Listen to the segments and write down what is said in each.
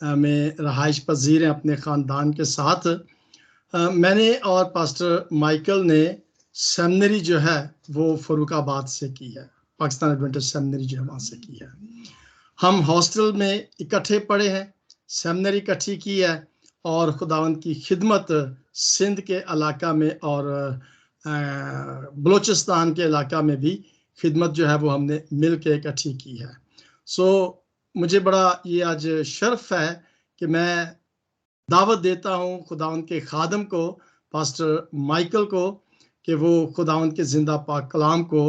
में रहाइश पजीर हैं अपने ख़ानदान के साथ। मैंने और पास्टर माइकल ने सेमिनरी जो है वो फर्रुखाबाद से की है, पाकिस्तान एडवेंटिस्ट सेमिनरी जो है वहाँ से की है। हम हॉस्टल में इकट्ठे पढ़े हैं, सेमिनरी इकट्ठी की है और खुदावंद की खिदमत सिंध के इलाका में और बलूचिस्तान के इलाका में भी खिदमत जो है वो हमने मिल के इकट्ठी की है। मुझे बड़ा ये आज शर्फ है कि मैं दावत देता हूँ खुदावंद के खादम को, पास्टर माइकल को, कि वो खुदावंद के जिंदा पाक कलाम को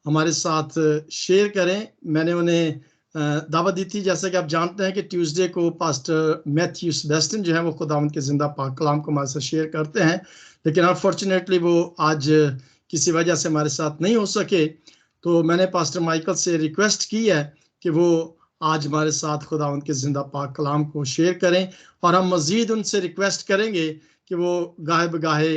हमारे साथ शेयर करें। मैंने उन्हें दावत दी थी, जैसा कि आप जानते हैं कि ट्यूसडे को पास्टर मैथ्यू सेबेस्टियन जो है वो खुदावंद के जिंदा पाक कलाम को हमारे साथ शेयर करते हैं, लेकिन अनफॉर्चुनेटली वो आज किसी वजह से हमारे साथ नहीं हो सके। तो मैंने पास्टर माइकल से रिक्वेस्ट की है कि वो आज हमारे साथ खुदावंद के जिंदा पाक कलाम को शेयर करें, और हम मज़ीद उनसे रिक्वेस्ट करेंगे कि वो गाहे बगाहे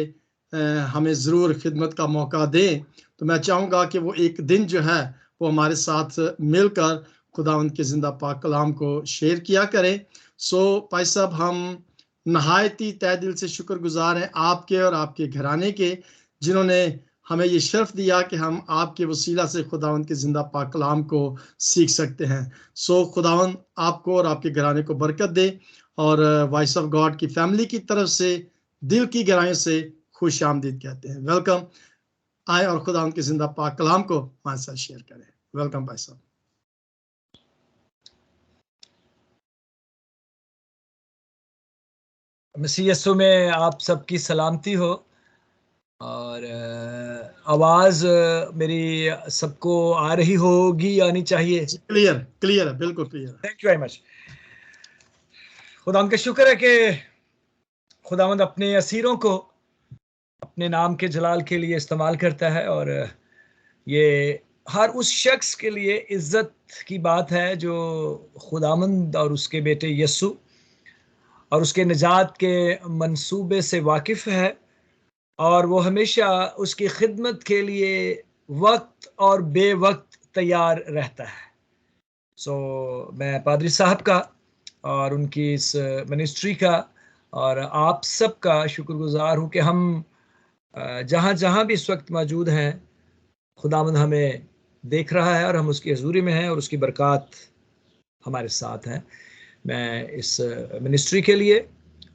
हमें ज़रूर खिदमत का मौका दें। तो मैं चाहूँगा कि वो एक दिन जो है वो हमारे साथ मिलकर खुदावंद के जिंदा पाक कलाम को शेयर किया करें। भाई साहब, हम नहायती तहे दिल से शुक्रगुजार हैं आपके और आपके घराने के, जिन्होंने हमें ये शर्फ दिया कि हम आपके वसीला से खुदावंद के जिंदा पाक कलाम को सीख सकते हैं। खुदावंद आपको और आपके घराने को बरकत दे, और वॉइस ऑफ गॉड की फैमिली की तरफ से दिल की गहराइयों से खुश आमदीद कहते हैं। वेलकम। आए और खुदावंद के जिंदा पाक कलाम को हमारे साथ शेयर करें। वेलकम भाई साहब। मसीह यीशु में आप सबकी सलामती हो, और आवाज मेरी सबको आ रही होगी, आनी चाहिए। क्लियर है, बिल्कुल क्लियर है। Thank you very much. खुदावंद का शुक्र है कि खुदावंद अपने असीरों को अपने नाम के जलाल के लिए इस्तेमाल करता है, और ये हर उस शख्स के लिए इज्जत की बात है जो खुदावंद और उसके बेटे यीशु और उसके निजात के मंसूबे से वाकिफ है, और वो हमेशा उसकी खिदमत के लिए वक्त और बेवक्त तैयार रहता है। मैं पादरी साहब का और उनकी इस मिनिस्ट्री का और आप सब का शुक्रगुजार हूँ कि हम जहाँ जहाँ भी इस वक्त मौजूद हैं, खुदावंद हमें देख रहा है और हम उसकी हजूरी में हैं और उसकी बरकत हमारे साथ हैं। मैं इस मिनिस्ट्री के लिए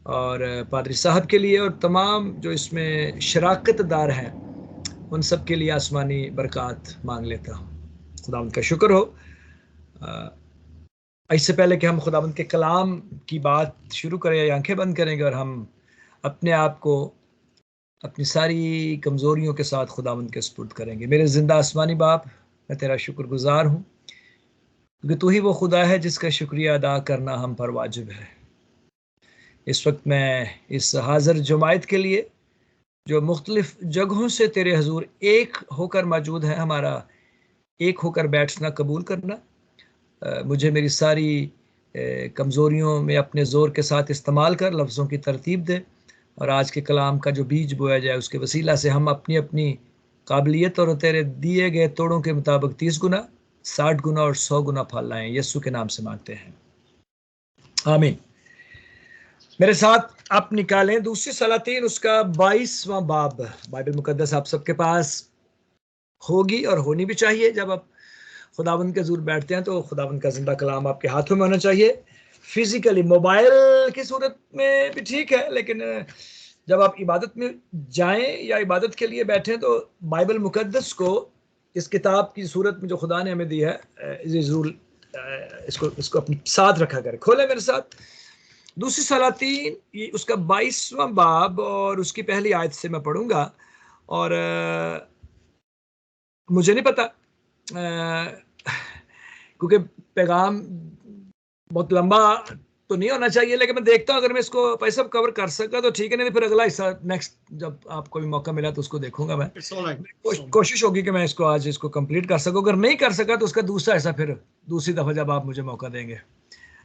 और पादरी साहब के लिए और तमाम जो इसमें शराकतदार हैं उन सब के लिए आसमानी बरकत मांग लेता हूँ। खुदावंद का शुक्र हो। इससे पहले कि हम खुदावंद के कलाम की बात शुरू करें या आंखें बंद करेंगे और हम अपने आप को अपनी सारी कमज़ोरियों के साथ खुदावंद के सुपुर्द करेंगे। मेरे ज़िंदा आसमानी बाप, मैं तेरा शुक्रगुजार हूँ क्योंकि तू ही वो खुदा है जिसका शुक्रिया अदा करना हम पर वाजिब है। इस वक्त मैं इस हाज़िर जमायत के लिए जो मुख्तलिफ जगहों से तेरे हजूर एक होकर मौजूद है, हमारा एक होकर बैठना कबूल करना। मुझे मेरी सारी कमज़ोरियों में अपने ज़ोर के साथ इस्तेमाल कर लफ्ज़ों की तरतीब दे, और आज के कलाम का जो बीज बोया जाए उसके वसीला से हम अपनी अपनी काबिलियत और तेरे दिए गए तोड़ों के मुताबिक 30 गुना, 60 गुना और 100 गुना फल लाएं। यीशु के नाम से मांगते हैं, आमीन। मेरे साथ आप निकालें दूसरी सलातीन उसका 22वां बाब। बाइबल मुकद्दस आप सबके पास होगी और होनी भी चाहिए। जब आप खुदावंद के हजूर बैठते हैं तो खुदावंद का जिंदा कलाम आपके हाथों में होना चाहिए। फिजिकली मोबाइल की सूरत में भी ठीक है, लेकिन जब आप इबादत में जाएं या इबादत के लिए बैठें तो बाइबल मुकद्दस को इस किताब की सूरत में जो खुदा ने हमें दी है जरूर इसको अपने साथ रखा करें। खोले मेरे साथ दूसरी सलातीन उसका 22वां बाब और उसकी पहली आयत से मैं पढ़ूंगा। और मुझे नहीं पता क्योंकि पैगाम बहुत लंबा तो नहीं होना चाहिए, लेकिन मैं देखता हूँ अगर मैं इसको पैसा कवर कर सका तो ठीक है, नहीं फिर अगला हिस्सा नेक्स्ट जब आपको भी मौका मिला तो उसको देखूंगा मैं। कोशिश होगी कि मैं इसको आज इसको कंप्लीट कर सकूं। अगर नहीं कर सका तो उसका दूसरा हिस्सा फिर दूसरी दफा जब आप मुझे मौका देंगे।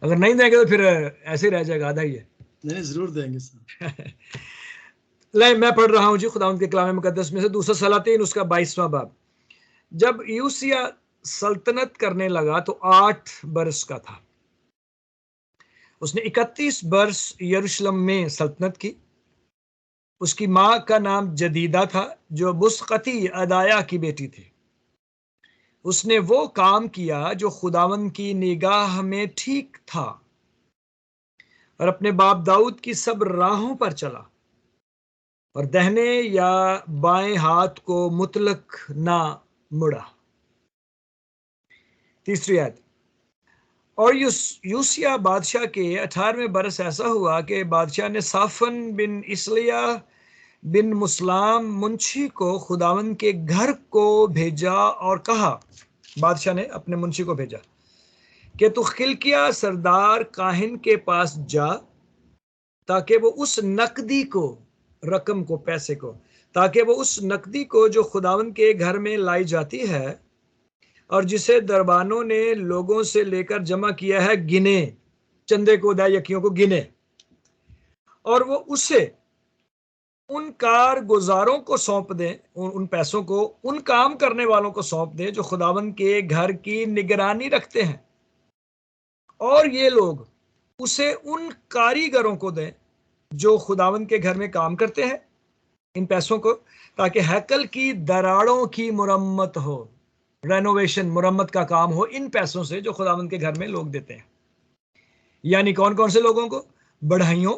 अगर नहीं देंगे तो फिर ऐसे ही रह जाएगा, आधा ही है। नहीं, जरूर देंगे सर। ले मैं पढ़ रहा हूँ जी खुदावंद के कलाम मुकद्दस में से दूसरा सलातीन उसका 22वां बाब। जब यूसिया सल्तनत करने लगा तो 8 बरस का था। उसने 31 वर्ष यरूशलेम में सल्तनत की। उसकी मां का नाम जदीदा था, जो बुस्कती अदाया की बेटी थी। उसने वो काम किया जो खुदावंद की निगाह में ठीक था, और अपने बाप दाऊद की सब राहों पर चला, और दाहिने या बाएं हाथ को मुतलक ना मुड़ा। तीसरी आयत। और यूसिया बादशाह के 18वें बरस ऐसा हुआ कि बादशाह ने साफन बिन इसलिया बिन मुसलाम मुंशी को खुदावंद के घर को भेजा और कहा, बादशाह ने अपने मुंशी को भेजा कि तू खिलकिया सरदार काहिन के पास जा, ताकि वो उस नकदी को, रकम को, पैसे को, ताकि वो उस नकदी को जो खुदावंद के घर में लाई जाती है और जिसे दरबानों ने लोगों से लेकर जमा किया है, गिने, चंदे को, दायकियों को गिने, और वो उसे उन कारगुजारों को सौंप दें, उन पैसों को उन काम करने वालों को सौंप दें जो खुदावंद के घर की निगरानी रखते हैं, और ये लोग उसे उन कारीगरों को दें जो खुदावंद के घर में काम करते हैं, इन पैसों को, ताकि हैकल की दरारों की मुरम्मत हो, रेनोवेशन, मुरम्मत का काम हो इन पैसों से जो खुदावंद के घर में लोग देते हैं। यानी कौन कौन से लोगों को? बढ़ाइयों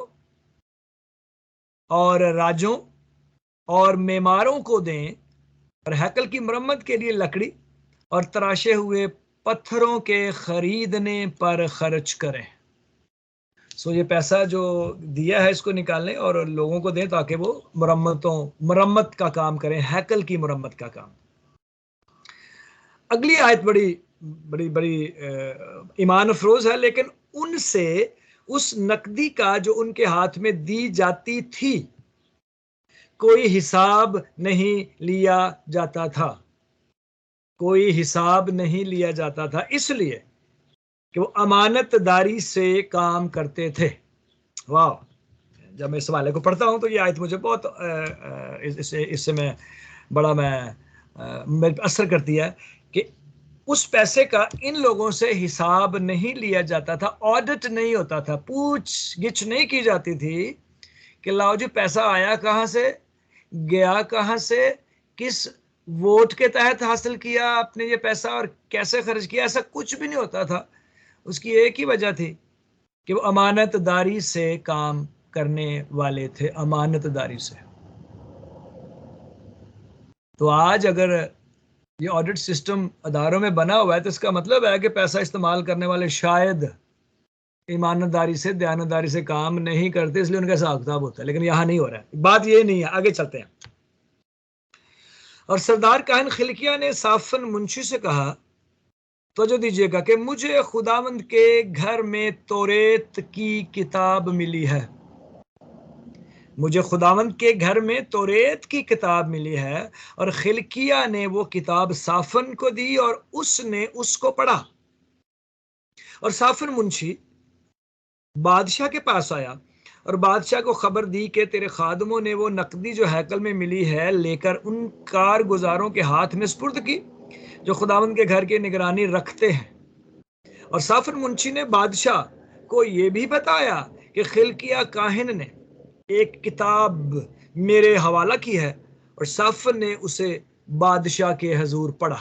और राजों और मेमारों को दें, और हैकल की मुरम्मत के लिए लकड़ी और तराशे हुए पत्थरों के खरीदने पर खर्च करें। सो ये पैसा जो दिया है इसको निकालने और लोगों को दें ताकि वो मुरम्मत का काम करें, हैकल की मुरम्मत का काम। अगली आयत बड़ी बड़ी बड़ी ईमान अफरोज है, लेकिन उनसे उस नकदी का जो उनके हाथ में दी जाती थी कोई हिसाब नहीं लिया जाता था, कोई हिसाब नहीं लिया जाता था, इसलिए कि वो अमानतदारी से काम करते थे। वाह! जब मैं इस हवाले को पढ़ता हूं तो ये आयत मुझे बहुत इससे मैं बड़ा मैं असर करती है कि उस पैसे का इन लोगों से हिसाब नहीं लिया जाता था, ऑडिट नहीं होता था, पूछ गिछ नहीं की जाती थी कि लाओ जी पैसा आया कहां से, गया कहां से, किस वोट के तहत हासिल किया आपने ये पैसा और कैसे खर्च किया, ऐसा कुछ भी नहीं होता था। उसकी एक ही वजह थी कि वो अमानतदारी से काम करने वाले थे, अमानतदारी से। तो आज अगर ये ऑडिट सिस्टम अदारों में बना हुआ है तो इसका मतलब है कि पैसा इस्तेमाल करने वाले शायद ईमानदारी से, दयानतदारी से काम नहीं करते, इसलिए उनका हिसाब किताब होता है। लेकिन यहां नहीं हो रहा है, बात ये नहीं है। आगे चलते हैं। और सरदार काहिन खिलकिया ने साफन मुंशी से कहा, तवज्जो दीजिएगा, कि मुझे खुदावंद के घर में तौरेत की किताब मिली है, मुझे खुदावंद के घर में तौरेत की किताब मिली है। और खिलकिया ने वो किताब साफन को दी और उसने उसको पढ़ा। और साफन मुंशी बादशाह के पास आया और बादशाह को खबर दी कि तेरे खादमों ने वो नकदी जो हैकल में मिली है लेकर उन कारगुजारों के हाथ में सुपुर्द की जो खुदावंद के घर की निगरानी रखते हैं। और साफन मुंशी ने बादशाह को ये भी बताया कि खिलकिया काहिन ने एक किताब मेरे हवाला की है, और साफन ने उसे बादशाह के हजूर पढ़ा।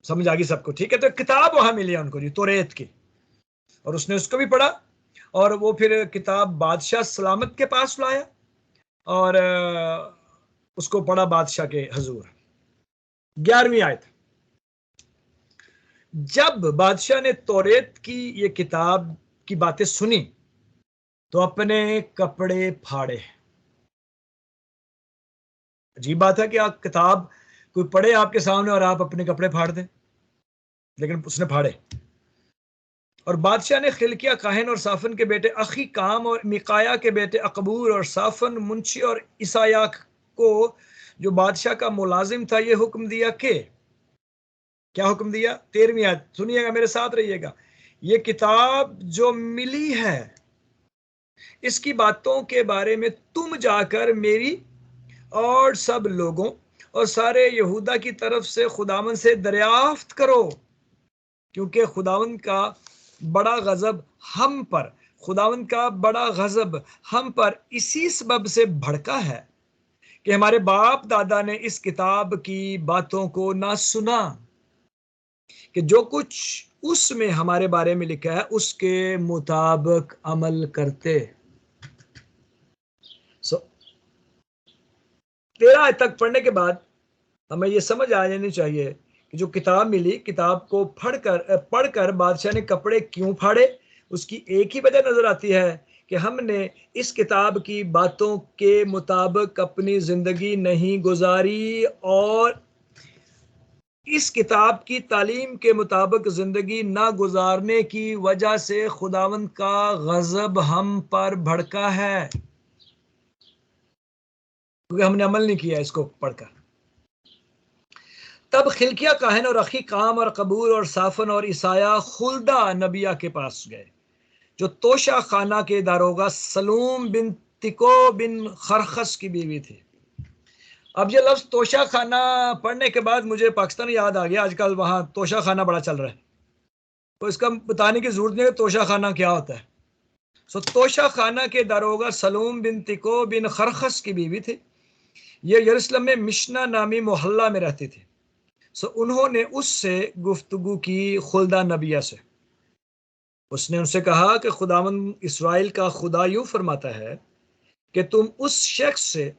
समझ आ गई सबको? ठीक है। तो किताब वहां मिली है उनको जी, तौरेत की, और उसने उसको भी पढ़ा, और वो फिर किताब बादशाह सलामत के पास लाया और उसको पढ़ा बादशाह के हजूर। 11वीं आयत। जब बादशाह ने तौरेत की ये किताब की बातें सुनी तो अपने कपड़े फाड़े। अजीब बात है कि आप किताब कोई पढ़े आपके सामने और आप अपने कपड़े फाड़ दें, लेकिन उसने फाड़े। और बादशाह ने खिलकिया काहिन और साफन के बेटे अखी काम और मिकाया के बेटे अकबूर और साफन मुंशी और ईसायाक को, जो बादशाह का मुलाजिम था, यह हुक्म दिया कि, क्या हुक्म दिया? 13वीं आयत सुनिएगा, मेरे साथ रहिएगा। ये किताब जो मिली है इसकी बातों के बारे में तुम जाकर मेरी और सब लोगों और सारे यहूदा की तरफ से खुदावंद से दरियाफ्त करो, क्योंकि खुदावंद का बड़ा गजब हम पर, खुदावंद का बड़ा गजब हम पर इसी सबब से भड़का है कि हमारे बाप दादा ने इस किताब की बातों को ना सुना, कि जो कुछ उसमें हमारे बारे में लिखा है उसके मुताबिक अमल करते। सो 13 आयत तक पढ़ने के बाद हमें यह समझ आ जानी चाहिए कि जो किताब मिली, किताब को पढ़कर बादशाह ने कपड़े क्यों फाड़े। उसकी एक ही वजह नजर आती है कि हमने इस किताब की बातों के मुताबिक अपनी जिंदगी नहीं गुजारी, और इस किताब की तालीम के मुताबिक जिंदगी ना गुजारने की वजह से खुदावंद का गजब हम पर भड़का है, क्योंकि हमने अमल नहीं किया इसको पढ़कर। तब खिलकिया काहिन और अखी काम और कबूर और साफन और ईसाया खुल्दा नबिया के पास गए, जो तोशा खाना के दारोगा सलूम बिन तिको बिन खरखस की बीवी थी। अब ये लफ्ज तोशा खाना पढ़ने के बाद मुझे पाकिस्तान याद आ गया। आजकल वहां तोशा खाना बड़ा चल रहा है, तो इसका बताने की जरूरत नहीं है तोशा खाना क्या होता है। सो तोशा खाना के दारोगा सलूम बिन तिको बिन खरखस की बीवी थी। ये यरूशलेम में मिशना नामी मोहल्ला में रहती थी। सो उन्होंने उससे गुफ्तगू की खुल्दा नबिया से। उसने उनसे कहा कि खुदावंद इस्राएल का खुदा यूं फरमाता है कि तुम उस शख्स से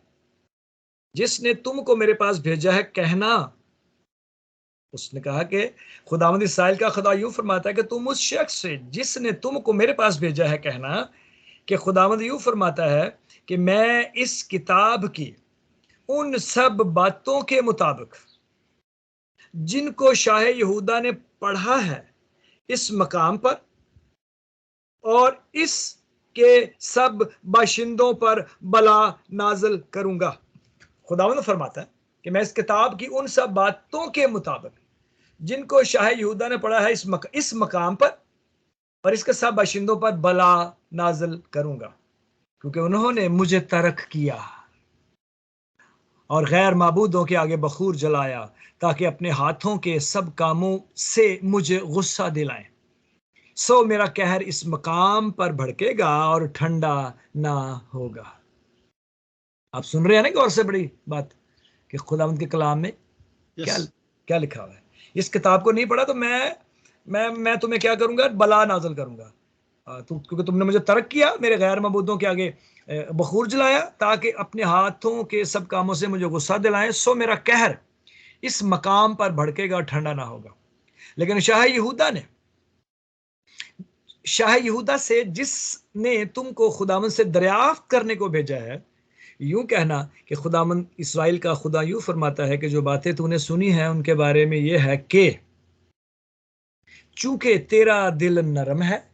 जिसने तुमको मेरे पास भेजा है कहना। उसने कहा कि खुदावंद इस्राएल का खुदा यूं फरमाता है कि तुम उस शख्स से जिसने तुमको मेरे पास भेजा है कहना कि खुदावंद यूं फरमाता है कि मैं इस किताब की उन सब बातों के मुताबिक जिनको शाह यहूदा ने पढ़ा है इस मकाम पर और इसके सब बाशिंदों पर बला नाजल करूंगा। खुदावंद फरमाता है कि मैं इस किताब की उन सब बातों के मुताबिक जिनको शाह यहूदा ने पढ़ा है इस मकाम पर और इसके सब बाशिंदों पर बला नाजल करूंगा, क्योंकि उन्होंने मुझे तर्क किया और गैर माबूदों के आगे बखूर जलाया, ताकि अपने हाथों के सब कामों से मुझे गुस्सा दिलाएं। सो मेरा कहर इस मकाम पर भड़केगा और ठंडा ना होगा। आप सुन रहे हैं ना, कि और से बड़ी बात कि खुदावंद के कलाम में क्या क्या लिखा हुआ है। इस किताब को नहीं पढ़ा तो मैं तुम्हें क्या करूंगा, बला नाजल करूंगा, क्योंकि तुमने मुझे तर्क किया, मेरे गैर मबूदों के आगे बखूर जलाया, ताकि अपने हाथों के सब कामों से मुझे गुस्सा दिलाएं। सो मेरा कहर इस मकाम पर भड़केगा और ठंडा ना होगा। लेकिन शाह यहूदा से जिसने तुमको खुदावंद से दरियाफ्त करने को भेजा है, यूं कहना कि खुदावंद इस्राएल का खुदा यूं फरमाता है कि जो बातें तूने सुनी हैं उनके बारे में यह है कि चूंकि तेरा दिल नरम है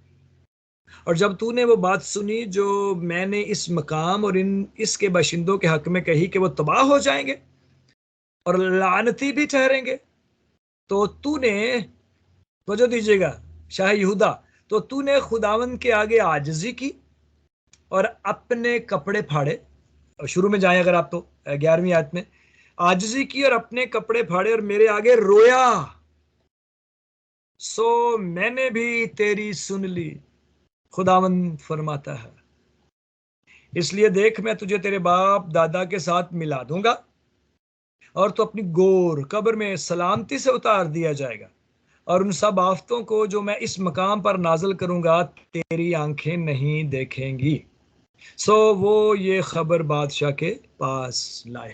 और जब तूने वो बात सुनी जो मैंने इस मकाम और इसके बाशिंदों के हक में कही कि वो तबाह हो जाएंगे और लानती भी ठहरेंगे, तो तूने, वजह दीजिएगा शाह यहूदा, तो तूने खुदावंद के आगे आजिज़ी की और अपने कपड़े फाड़े। शुरू में जाएं अगर आप तो 11वीं आयत में, आजिज़ी की और अपने कपड़े फाड़े और मेरे आगे रोया, सो मैंने भी तेरी सुन ली, खुदावंद फरमाता है। इसलिए देख, मैं तुझे तेरे बाप दादा के साथ मिला दूंगा और तो अपनी गोर कब्र में सलामती से उतार दिया जाएगा, और उन सब आफतों को जो मैं इस मकाम पर नाजल करूंगा तेरी आंखें नहीं देखेंगी। सो वो ये खबर बादशाह के पास लाए।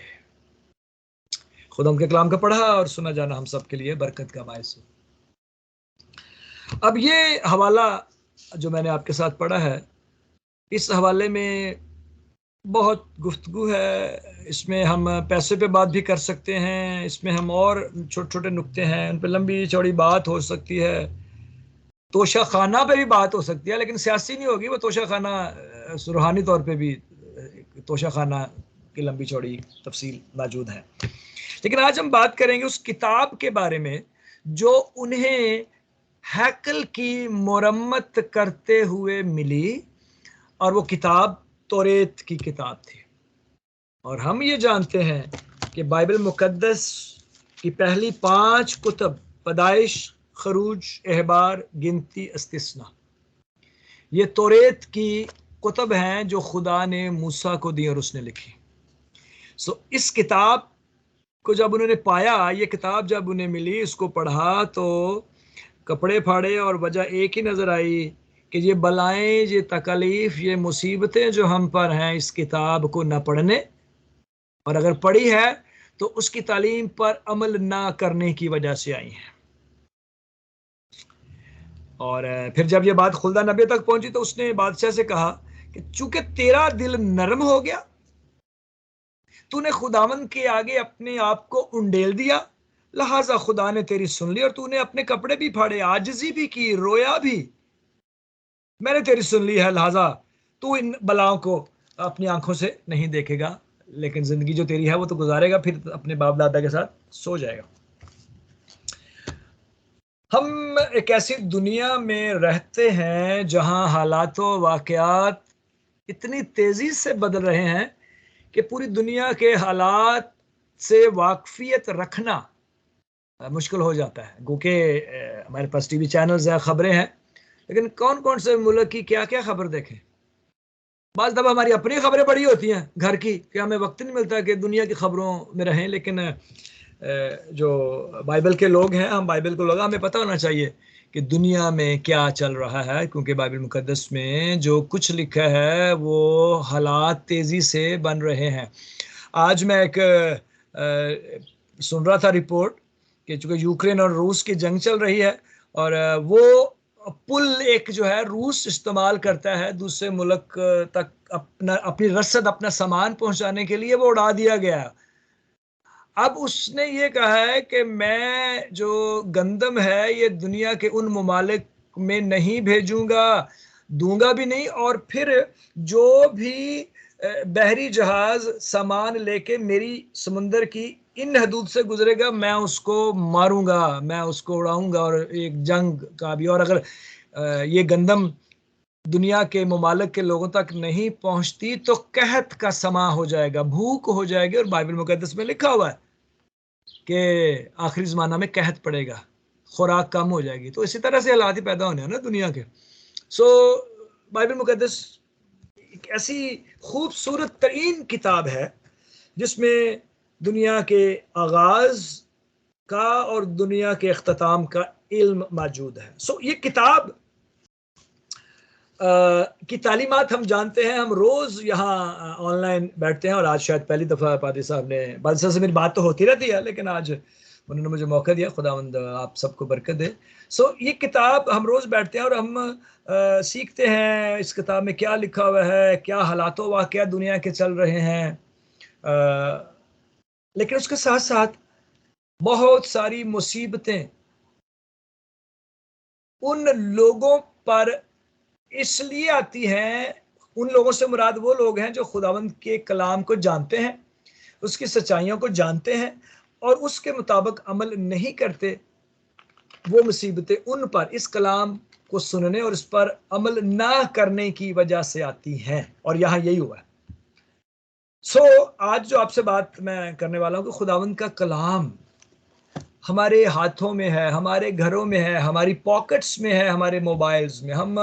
खुदा उनके कलाम का पढ़ा और सुना जाना हम सब के लिए बरकत का बायस हो। अब ये हवाला जो मैंने आपके साथ पढ़ा है, इस हवाले में बहुत गुफ्तगू है। इसमें हम पैसे पे बात भी कर सकते हैं, इसमें हम और छोटे छोटे नुक्ते हैं, उन पर लंबी चौड़ी बात हो सकती है, तोशा खाना पे भी बात हो सकती है, लेकिन सियासी नहीं होगी वो तोशा खाना, रूहानी तौर पे भी तोशा खाना की लंबी चौड़ी तफसील मौजूद है। लेकिन आज हम बात करेंगे उस किताब के बारे में जो उन्हें हैकल की मुरम्मत करते हुए मिली, और वो किताब तौरेत की किताब थी। और हम ये जानते हैं कि बाइबल मुकद्दस की पहली 5 कुतुब, पैदाइश खरूज, एहबार, गिनती, इस्तिस्ना, ये तौरेत की कुतुब हैं जो खुदा ने मूसा को दी और उसने लिखी। सो इस किताब को जब उन्होंने पाया, ये किताब जब उन्हें मिली, उसको पढ़ा तो कपड़े फाड़े और वजह एक ही नजर आई कि ये बलाएं, ये तकलीफ, ये मुसीबतें जो हम पर हैं इस किताब को न पढ़ने, और अगर पढ़ी है तो उसकी तालीम पर अमल ना करने की वजह से आई हैं। और फिर जब ये बात खुल्दा नबी तक पहुंची तो उसने बादशाह से कहा कि चूंकि तेरा दिल नरम हो गया, तूने खुदावंद के आगे अपने आप को उंडेल दिया, लिहाजा खुदा ने तेरी सुन ली और तूने अपने कपड़े भी फाड़े, आजिजी भी की, रोया भी, मैंने तेरी सुन ली है, लिहाजा तू इन बलाओं को अपनी आंखों से नहीं देखेगा, लेकिन जिंदगी जो तेरी है वो तो गुजारेगा, फिर अपने बाप दादा के साथ सो जाएगा। हम एक ऐसी दुनिया में रहते हैं जहां हालातों वाकयात इतनी तेजी से बदल रहे हैं कि पूरी दुनिया के हालात से वाकफियत रखना मुश्किल हो जाता है। क्योंकि हमारे पास टीवी चैनल्स हैं, खबरें हैं, लेकिन कौन कौन से मुल्क की क्या क्या खबर देखें। बाज़ दफ़ा हमारी अपनी खबरें बड़ी होती हैं घर की कि हमें वक्त नहीं मिलता कि दुनिया की खबरों में रहें, लेकिन जो बाइबल के लोग हैं, हम बाइबल को लोग, हमें पता होना चाहिए कि दुनिया में क्या चल रहा है, क्योंकि बाइबल मुकद्दस में जो कुछ लिखा है वो हालात तेज़ी से बन रहे हैं। आज मैं एक सुन रहा था रिपोर्ट कि चूँकि यूक्रेन और रूस की जंग चल रही है और वो पुल एक जो है रूस इस्तेमाल करता है दूसरे मुल्क तक अपनी रसद, अपना सामान पहुंचाने के लिए, वो उड़ा दिया गया। अब उसने ये कहा है कि मैं जो गंदम है ये दुनिया के उन ममालिक में नहीं भेजूंगा, दूंगा भी नहीं, और फिर जो भी बहरी जहाज सामान लेके मेरी समुंदर की इन हदूद से गुजरेगा मैं उसको मारूंगा, मैं उसको उड़ाऊंगा, और एक जंग का भी। और अगर ये गंदम दुनिया के ममालिक के लोगों तक नहीं पहुंचती तो कहत का समा हो जाएगा, भूख हो जाएगी, और बाइबल मुकद्दस में लिखा हुआ है कि आखिरी ज़माना में कहत पड़ेगा, खुराक कम हो जाएगी। तो इसी तरह से हालात ही पैदा होने हैं ना दुनिया के। सो बाइबल मुकद्दस एक ऐसी खूबसूरत तरीन किताब है जिसमें दुनिया के आगाज का और दुनिया के अख्ताम का इल्म मौजूद है। सो ये किताब की तालीमात हम जानते हैं, हम रोज यहाँ ऑनलाइन बैठते हैं, और आज शायद पहली दफ़ा पादी साहब ने, बादशाह से मेरी बात तो होती रहती है लेकिन आज उन्होंने मुझे मौका दिया, खुदावंद आप सबको बरकत दे। सो ये किताब हम रोज बैठते हैं और हम सीखते हैं इस किताब में क्या लिखा हुआ है, क्या हालातों वाक़या दुनिया के चल रहे हैं, लेकिन उसके साथ साथ बहुत सारी मुसीबतें उन लोगों पर इसलिए आती हैं, उन लोगों से मुराद वो लोग हैं जो खुदावंद के कलाम को जानते हैं, उसकी सच्चाइयों को जानते हैं और उसके मुताबिक अमल नहीं करते। वो मुसीबतें उन पर इस कलाम को सुनने और इस पर अमल ना करने की वजह से आती हैं, और यहाँ यही हुआ है। आज जो आपसे बात मैं करने वाला हूँ कि खुदावंद का कलाम हमारे हाथों में है, हमारे घरों में है, हमारी पॉकेट्स में है, हमारे मोबाइल्स में। हम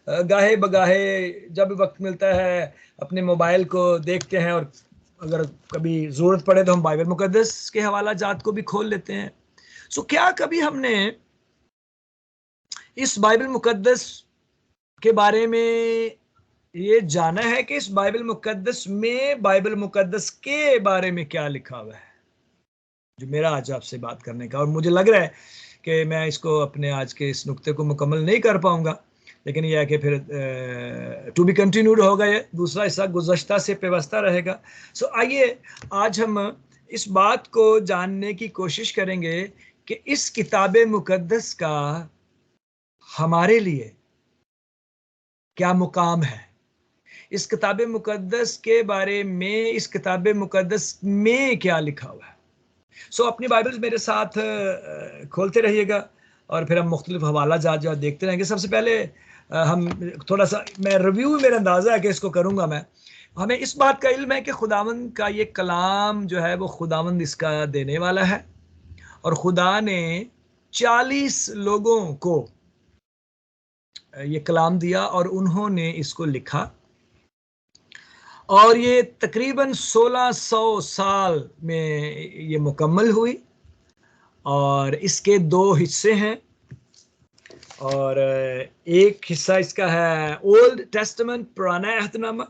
गाहे बगाहे जब वक्त मिलता है अपने मोबाइल को देखते हैं, और अगर कभी ज़रूरत पड़े तो हम बाइबल मुकद्दस के हवाला जात को भी खोल लेते हैं। क्या कभी हमने इस बाइबल मुकद्दस के बारे में ये जाना है कि इस बाइबल मुकद्दस में बाइबल मुकद्दस के बारे में क्या लिखा हुआ है, जो मेरा आज आपसे बात करने का। और मुझे लग रहा है कि मैं इसको अपने आज के इस नुक्ते को मुकम्मल नहीं कर पाऊंगा, लेकिन यह है कि फिर टू बी कंटिन्यूड होगा, ये दूसरा हिस्सा गुज़श्ता से पेवस्ता रहेगा। आइए आज हम इस बात को जानने की कोशिश करेंगे कि इस किताब मुकद्दस का हमारे लिए क्या मुकाम है, इस किताब मुकद्दस के बारे में, इस किताब मुकद्दस में क्या लिखा हुआ है। अपनी बाइबल्स मेरे साथ खोलते रहिएगा और फिर हम मुख्तलिफ हवाला जात जो देखते रहेंगे। सबसे पहले हम थोड़ा सा, मैं रिव्यू, मेरा अंदाज़ा है कि इसको करूँगा मैं। हमें इस बात का इल्म है कि खुदावंद का ये कलाम जो है वो खुदावंद इसका देने वाला है, और खुदा ने 40 लोगों को ये कलाम दिया और उन्होंने इसको लिखा, और ये तकरीबन 1600 साल में ये मुकम्मल हुई। और इसके 2 हिस्से हैं, और एक हिस्सा इसका है ओल्ड टेस्टामेंट, पुराना अहदनामा,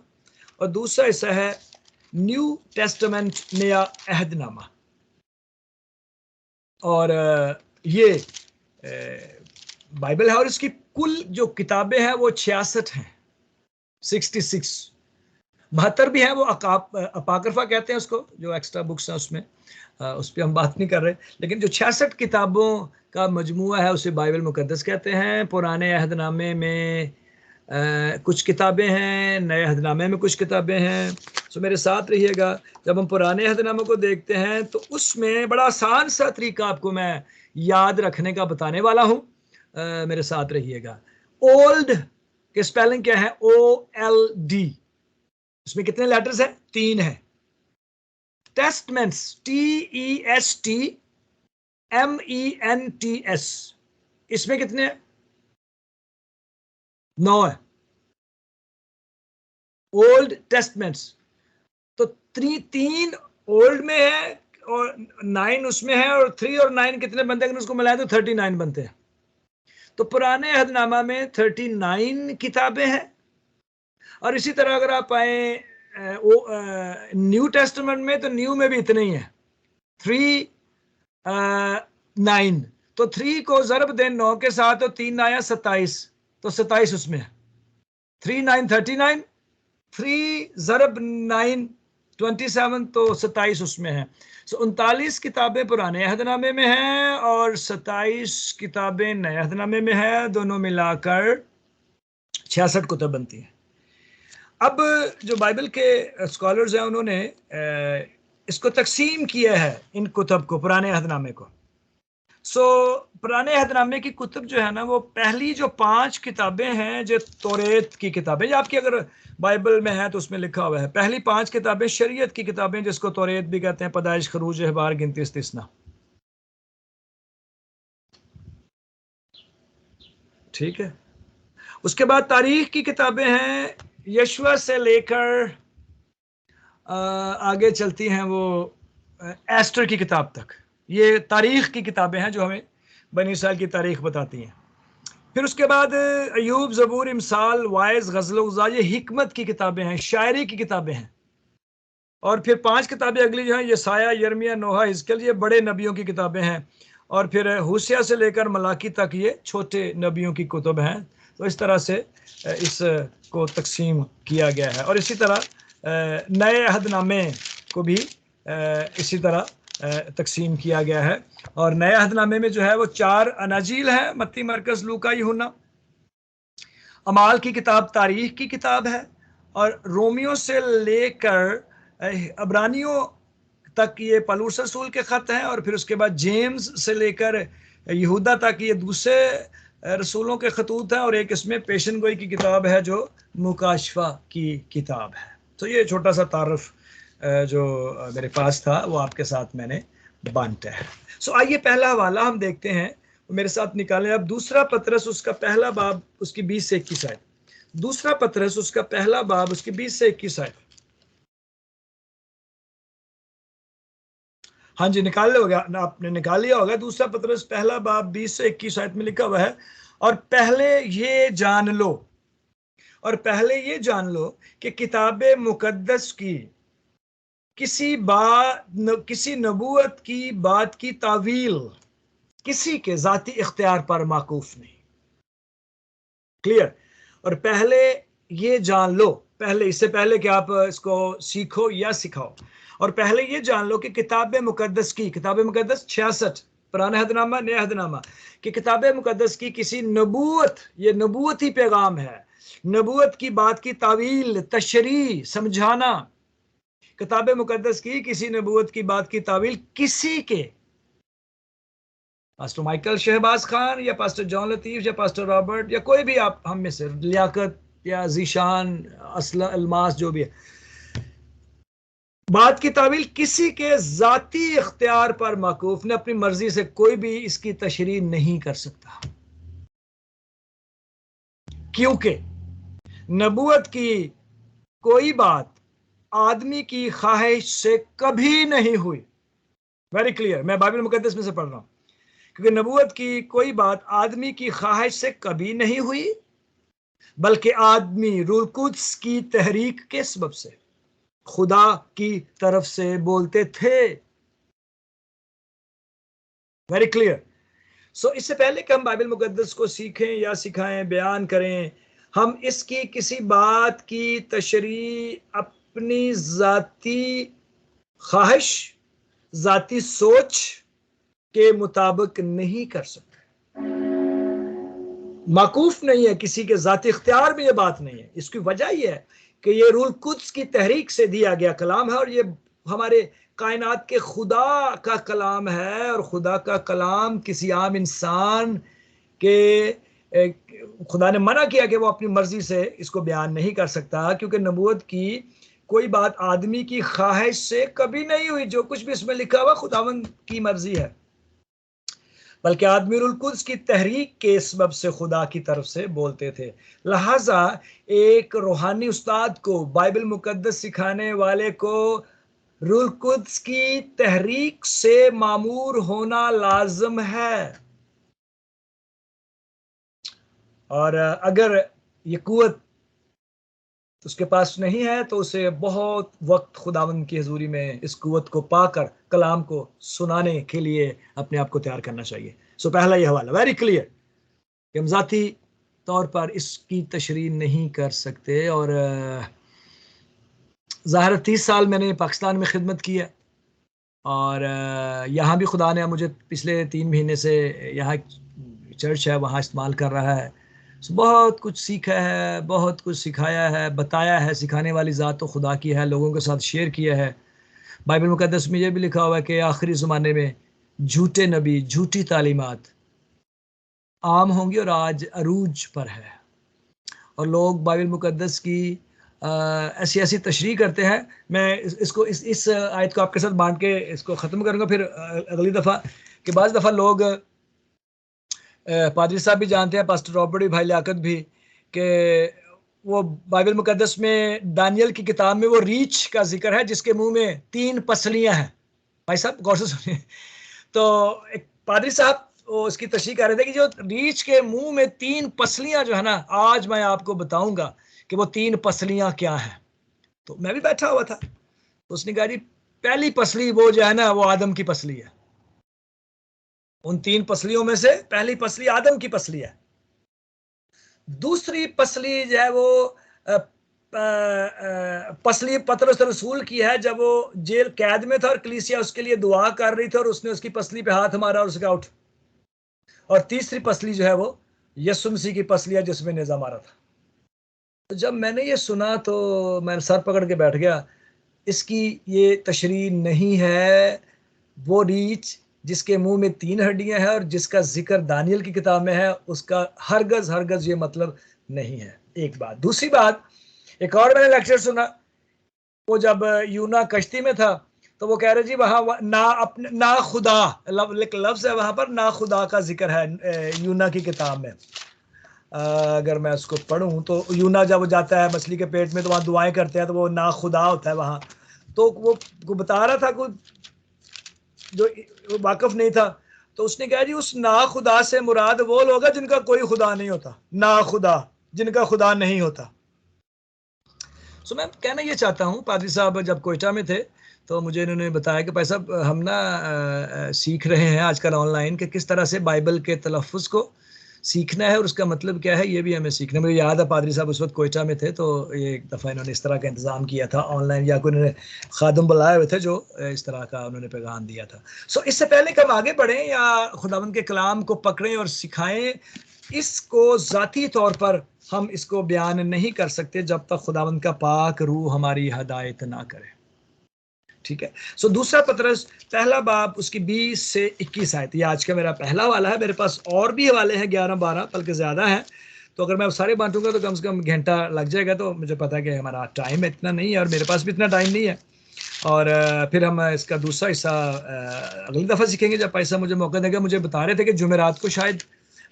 और दूसरा हिस्सा है न्यू टेस्टामेंट, नया अहदनामा। और ये बाइबल है, और इसकी कुल जो किताबें हैं वो 66 हैं, 66। 72 भी हैं, वो अपाकरफा कहते हैं उसको, जो एक्स्ट्रा बुक्स हैं उसमें, उस पर हम बात नहीं कर रहे। लेकिन जो 66 किताबों का मजमुआ है उसे बाइबल मुकद्दस कहते हैं। पुराने अहदनामे में कुछ किताबें हैं, नए अहदनामे में कुछ किताबें हैं। सो मेरे साथ रहिएगा। जब हम पुराने अहदनामे को देखते हैं तो उसमें बड़ा आसान सा तरीका आपको मैं याद रखने का बताने वाला हूँ, मेरे साथ रहिएगा। ओल्ड के स्पेलिंग क्या है? OLD। उसमें कितने लेटर्स हैं? 3 है। टेस्टमेंट्स, TESTMENTS, इसमें कितने हैं? 9 है। ओल्ड टेस्टमेंट्स तो 3 ओल्ड में है और 9 उसमें है, और 3 और 9 कितने बनते हैं? उसको मिलाए तो 39 बनते हैं। तो पुराने अहदनामा में 39 किताबें हैं। और इसी तरह अगर आप आए न्यू टेस्टामेंट में, तो न्यू में भी इतने ही है, 3 9। तो 3 को ज़रब दें 9 के साथ, तो 3 आया 27, तो 27 उसमें है। 3 9 39, 3 ज़रब 9 27, तो 27 उसमें है। 39 किताबें पुराने अहदनामे में हैं और 27 किताबें नए अहदनामे में है। दोनों मिलाकर 66 कुतुब बनती हैं। अब जो बाइबल के स्कॉलर्स हैं उन्होंने इसको तकसीम किया है, इन कुतुब को, पुराने अहदनामे को। पुराने अहदनामे की कुतुब जो है ना, वो पहली जो 5 किताबें हैं जो तौरेत की किताबें, जो आपकी अगर बाइबल में है तो उसमें लिखा हुआ है, पहली 5 किताबें शरीयत की किताबें, जिसको तौरेत भी कहते हैं, पैदाइश, खरूज, अहबार, गिनती, इस्तिस्ना। ठीक है। उसके बाद तारीख की किताबें हैं, यशवा से लेकर आगे चलती हैं वो एस्टर की किताब तक। ये तारीख की किताबें हैं जो हमें बनी इसराइल की तारीख बताती हैं। फिर उसके बाद अयूब, ज़बूर, इमसाल, वाइज, गज़ल-ओ-ग़ज़ा, ये हिकमत की किताबें हैं, शायरी की किताबें हैं। और फिर 5 किताबें अगली जो हैं, यसाया, यिर्मयाह, नोहा, हिजकिय्याह, ये बड़े नबियों की किताबें हैं। और फिर होशिया से लेकर मलाकी तक ये छोटे नबियों की कुतुब हैं। तो इस तरह से इसको तकसीम किया गया है। और इसी तरह नए अहदनामे को भी इसी तरह तकसीम किया गया है। और नए अहदनामे में जो है वो 4 अनाजील है, मत्ती, मरकस, लूका, यूहन्ना। अमाल की किताब तारीख की किताब है, और रोमियो से लेकर अब्रानियों तक ये पौलुस रसूल के खत हैं। और फिर उसके बाद जेम्स से लेकर यहूदा तक ये दूसरे रसूलों के खतूत हैं। और एक इसमें पेशन गोई की किताब है जो मुकाशफा की किताब है। तो ये छोटा सा तारुफ जो मेरे पास था वो आपके साथ मैंने बांटा है। आइए पहला हवाला हम देखते हैं, मेरे साथ निकालें। अब दूसरा पतरस उसका पहला बाब उसकी 20 से 21 आयत। दूसरा पतरस उसका पहला बाब उसकी 20 से 21 आयत। हाँ जी, निकाल लिया होगा, आपने निकाल लिया होगा। दूसरा पतरस पहला बाब 20 से 21 आयत में लिखा हुआ है, और पहले ये जान लो, और पहले ये जान लो कि किताब मुकद्दस की किसी नबूवत की बात की तावील किसी के जाती इख्तियार पर माकूफ नहीं। क्लियर? और पहले ये जान लो, पहले, इससे पहले कि आप इसको सीखो या सिखाओ, और पहले ये जान लो कि किताब मुकद्दस की, किताब मुकद्दस 66, पुराना अहदनामा, नया अहदनामा, कि किताब मुकद्दस की किसी नबूवत, ये नबूवती पैगाम है, नबूवत की बात की तावील, तशरीह, समझाना, किताब मुकद्दस की किसी नबूवत की बात की तावील किसी के, पास्टर माइकल शहबाज खान या पास्टर जॉन लतीफ या पास्टर रॉबर्ट या कोई भी आप हम में से, लियाकत या जीशान, असला, अलमास, जो भी है, बात की तावील किसी के जाती इख्तियार पर मौकूफ ने, अपनी मर्जी से कोई भी इसकी तशरीह नहीं कर सकता, क्योंकि नबूवत की कोई बात आदमी की ख्वाहिश से कभी नहीं हुई। वेरी क्लियर, मैं बाइबल मुकद्दस में से पढ़ रहा हूं, क्योंकि नबूवत की कोई बात आदमी की ख्वाहिश से कभी नहीं हुई, बल्कि आदमी रूह कुद्स की तहरीक के सबब से खुदा की तरफ से बोलते थे। Very clear. सो इससे पहले कि हम बाइबल मुकद्दस को सीखें या सिखाएं, बयान करें, हम इसकी किसी बात की तशरीह अपनी जाती ख्वाहिश, जाती सोच के मुताबिक नहीं कर सकते। माकूफ नहीं है, किसी के जाती इख्तियार में ये बात नहीं है। इसकी वजह यह है कि ये रूह कुद्स की तहरीक से दिया गया कलाम है, और ये हमारे कायनात के खुदा का कलाम है, और खुदा का कलाम किसी आम इंसान के खुदा ने मना किया कि वो अपनी मर्जी से इसको बयान नहीं कर सकता, क्योंकि नबूवत की कोई बात आदमी की ख्वाहिश से कभी नहीं हुई। जो कुछ भी इसमें लिखा हुआ खुदावंद की मर्जी है, बल्कि आदमी रूह कुद्स की तहरीक के सबब से खुदा की तरफ से बोलते थे। लिहाजा एक रूहानी उस्ताद को, बाइबल मुकद्दस सिखाने वाले को रूह कुद्स की तहरीक से मामूर होना लाजम है, और अगर ये कुव्वत उसके पास नहीं है तो उसे बहुत वक्त खुदावंद की हजूरी में इस कुव्वत को पाकर कलाम को सुनाने के लिए अपने आप को तैयार करना चाहिए। सो पहला ये हवाला वेरी क्लियर कि हम जाती तौर पर इसकी तशरीह नहीं कर सकते। और ज़ाहिर 30 साल मैंने पाकिस्तान में खिदमत की है, और यहाँ भी खुदा ने मुझे पिछले 3 महीने से यहाँ चर्च है वहाँ इस्तेमाल कर रहा है। सो बहुत कुछ सीखा है, बहुत कुछ सिखाया है, बताया है। सिखाने वाली ज़ात तो खुदा की है, लोगों के साथ शेयर किया है। बाइबल मुकद्दस में ये भी लिखा हुआ है कि आखिरी ज़माने में झूठे नबी, झूठी तालीमात आम होंगी, और आज अरूज पर है, और लोग बाइबल मुकद्दस की ऐसी ऐसी तशरीह करते हैं। मैं इसको इस आयत को आपके साथ बांट के इसको ख़त्म करूँगा फिर अगली दफ़ा। कि बाज़ दफ़ा लोग, पादरी साहब भी जानते हैं, पास्टर रॉबर्ट भी, भाई लियाकत भी, कि वो बाइबल मुकद्दस में दानियल की किताब में वो रीछ का जिक्र है जिसके मुंह में 3 पसलियां हैं। भाई साहब गौर से सुनिए। तो एक पादरी साहब वो इसकी तशरीह कर रहे थे कि जो रीछ के मुंह में 3 पसलियां जो है ना, आज मैं आपको बताऊंगा कि वो 3 पसलियां क्या हैं। तो मैं भी बैठा हुआ था, तो उसने कहा जी पहली पसली वो जो है ना वो आदम की पसली है। उन 3 पसलियों में से पहली पसली आदम की पसली है। दूसरी पसली जो है वो पसली पतरस रसूल की है, जब वो जेल कैद में था और कलीसिया उसके लिए दुआ कर रही थी और उसने उसकी पसली पे हाथ मारा और उसका उठ। और तीसरी पसली जो है वो यीशु मसीह की पसली है जिसमें नेजा मारा था। तो जब मैंने ये सुना तो मैं सर पकड़ के बैठ गया। इसकी ये तशरीह नहीं है वो रीछ जिसके मुंह में 3 हड्डियां हैं और जिसका जिक्र दानियल की किताब में है, उसका हरगज ये मतलब नहीं है। एक बात। दूसरी बात, एक और मैंने लेक्चर सुना, वो जब यूना कश्ती में था तो वो कह रहे जी वहां ना खुदा लफ्ज है, वहां पर ना खुदा का जिक्र है यूना की किताब में। अगर मैं उसको पढ़ूं तो यूना जब जाता है मछली के पेट में तो वहां दुआएं करते हैं, तो वो ना खुदा होता है वहां। तो वो बता रहा था कुछ जो वाकफ नहीं था, तो उसने कहा जी उस ना खुदा से मुराद वो लोग हैं जिनका कोई खुदा नहीं होता, ना खुदा जिनका खुदा नहीं होता। सो मैं कहना ये चाहता हूँ, पादरी साहब जब कोयटा में थे तो मुझे इन्होंने बताया कि भाई साहब हम ना सीख रहे हैं आजकल ऑनलाइन कि किस तरह से बाइबल के तलफ़ुज़ को सीखना है और उसका मतलब क्या है, ये भी हमें सीखना है। मुझे याद है पादरी साहब उस वक्त कोयटा में थे, तो ये एक दफ़ा इन्होंने इस तरह का इंतज़ाम किया था ऑनलाइन, या कोई उन्होंने खादम बुलाए हुए थे जो इस तरह का उन्होंने पैगाम दिया था। सो इससे पहले कि हम आगे बढ़ें या खुदावंद के कलाम को पकड़ें और सिखाएं, इसको ज़ाती तौर पर हम इसको बयान नहीं कर सकते जब तक खुदावंद का पाक रूह हमारी हदायत ना करे। ठीक है। सो दूसरा पतरस पहला बाब उसकी 20 से 21 आयत, ये आज का मेरा पहला वाला है। मेरे पास और भी हवाले हैं 11-12 बल्कि ज़्यादा हैं, तो अगर मैं सारे बांटूंगा तो कम से कम घंटा लग जाएगा। तो मुझे पता है कि हमारा टाइम इतना नहीं है और मेरे पास भी इतना टाइम नहीं है। और फिर हम इसका दूसरा हिस्सा अगली दफ़ा सीखेंगे जब पैसा मुझे मौका देगा। मुझे बता रहे थे कि जुमेरात को शायद,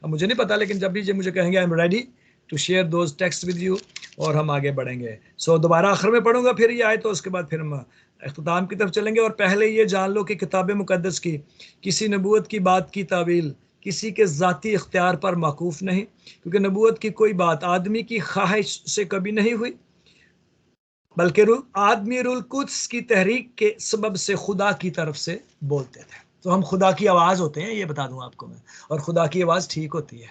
मुझे नहीं पता, लेकिन जब भी ये मुझे कहेंगे I am ready to share those text with you, और हम आगे बढ़ेंगे। सो दोबारा आखिर में पढ़ूंगा फिर ये आए, तो उसके बाद फिर हम अख्ताम की तरफ चलेंगे। और पहले ये जान लो कि किताब मुक़द्दस की किसी नबूवत की बात की तावील किसी के ज़ाती इख्तियार पर मौकूफ़ नहीं, क्योंकि नबूवत की कोई बात आदमी की ख्वाहिश से कभी नहीं हुई, बल्कि आदमी रुल कुद्स की तहरीक के सबब से खुदा की तरफ से बोलते थे। तो हम खुदा की आवाज़ होते हैं, ये बता दूं आपको मैं। और खुदा की आवाज़ ठीक होती है,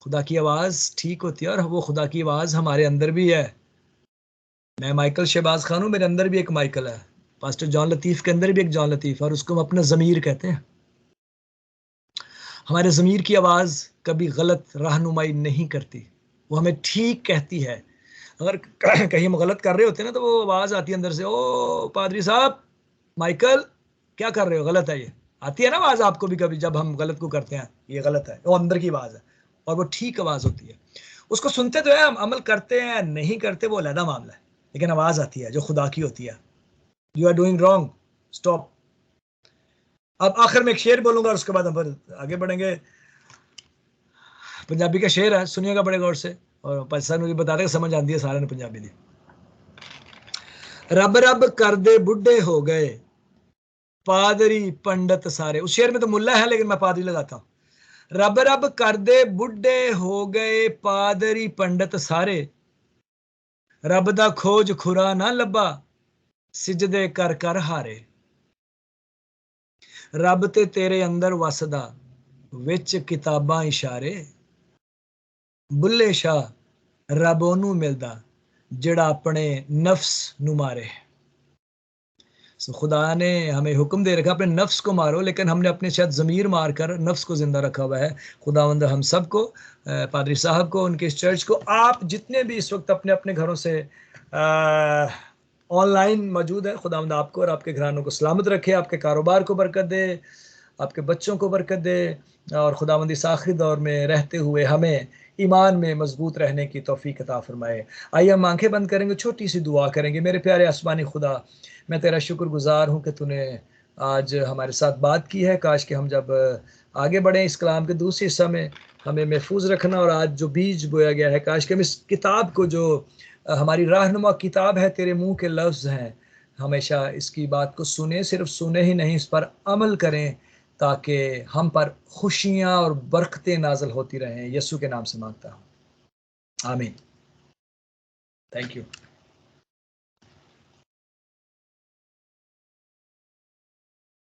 खुदा की आवाज़ ठीक होती है, और वो खुदा की आवाज़ हमारे अंदर भी है। मैं माइकल शहबाज खान हूँ, मेरे अंदर भी एक माइकल है। पास्टर जॉन लतीफ़ के अंदर भी एक जॉन लतीफ़, और उसको हम अपना ज़मीर कहते हैं। हमारे ज़मीर की आवाज़ कभी गलत रहनुमाई नहीं करती, वो हमें ठीक कहती है। अगर कहीं हम गलत कर रहे होते हैं ना, तो वो आवाज़ आती है अंदर से, ओ पादरी साहब, माइकल क्या कर रहे हो, गलत है ये। आती है ना आवाज़ आपको भी कभी, जब हम गलत को करते हैं, ये गलत है, वो अंदर की आवाज़ है, और वो ठीक आवाज़ होती है। उसको सुनते तो है, हम अमल करते हैं नहीं करते वो अलग मामला है, लेकिन आवाज़ आती है जो खुदा की होती है। You are doing wrong, stop. अब आखिर में एक शेर बोलूंगा, और उसके बाद हम फिर आगे बढ़ेंगे। पंजाबी का शेर है, सुनिएगा बड़े गौर से, और पाकिस्तान मुझे बता रहे समझ आती है सारे ने पंजाबी दी। रब रब कर दे बुढ़े हो गए पादरी पंडित सारे। उस शेर में तो मुल्ला है, लेकिन मैं पादरी लगाता हूं। रब रब कर दे बुढ़े हो गए पादरी पंडित सारे, रब दा खोज खुरा ना लब्बा सिजदे कर कर हारे। रब ते तेरे अंदर वसदा विच किताबां इशारे, बुल्ले शाह रब ओनू मिलदा जिहड़ा अपने नफ्स नू मारे। खुदा ने हमें हुक्म दे रखा अपने नफ्स को मारो, लेकिन हमने अपने शायद ज़मीर मार कर नफ्स को ज़िंदा रखा हुआ है। खुदावंद हम सबको, पादरी साहब को, उनके इस चर्च को, आप जितने भी इस वक्त अपने अपने घरों से ऑनलाइन मौजूद है, खुदावंद आपको और आपके घरानों को सलामत रखे, आपके कारोबार को बरकत दे, आपके बच्चों को बरकत दे, और खुदावंद इस आखिरी दौर में रहते हुए हमें ईमान में मजबूत रहने की तौफीक अता फरमाए। आइए हम आंखें बंद करेंगे, छोटी सी दुआ करेंगे। मेरे प्यारे आसमानी खुदा, मैं तेरा शुक्रगुजार हूँ कि तूने आज हमारे साथ बात की है। काश कि हम जब आगे बढ़ें इस कलाम के दूसरे हिस्सा में, हमें महफूज रखना, और आज जो बीज बोया गया है, काश कि हम इस किताब को, जो हमारी रहनुमा किताब है, तेरे मुंह के लफ्ज़ हैं, हमेशा इसकी बात को सुने, सिर्फ सुने ही नहीं, इस पर अमल करें, ताकि हम पर खुशियाँ और बरकतें नाज़िल होती रहें। यीशु के नाम से मांगता हूँ, आमीन। Thank you.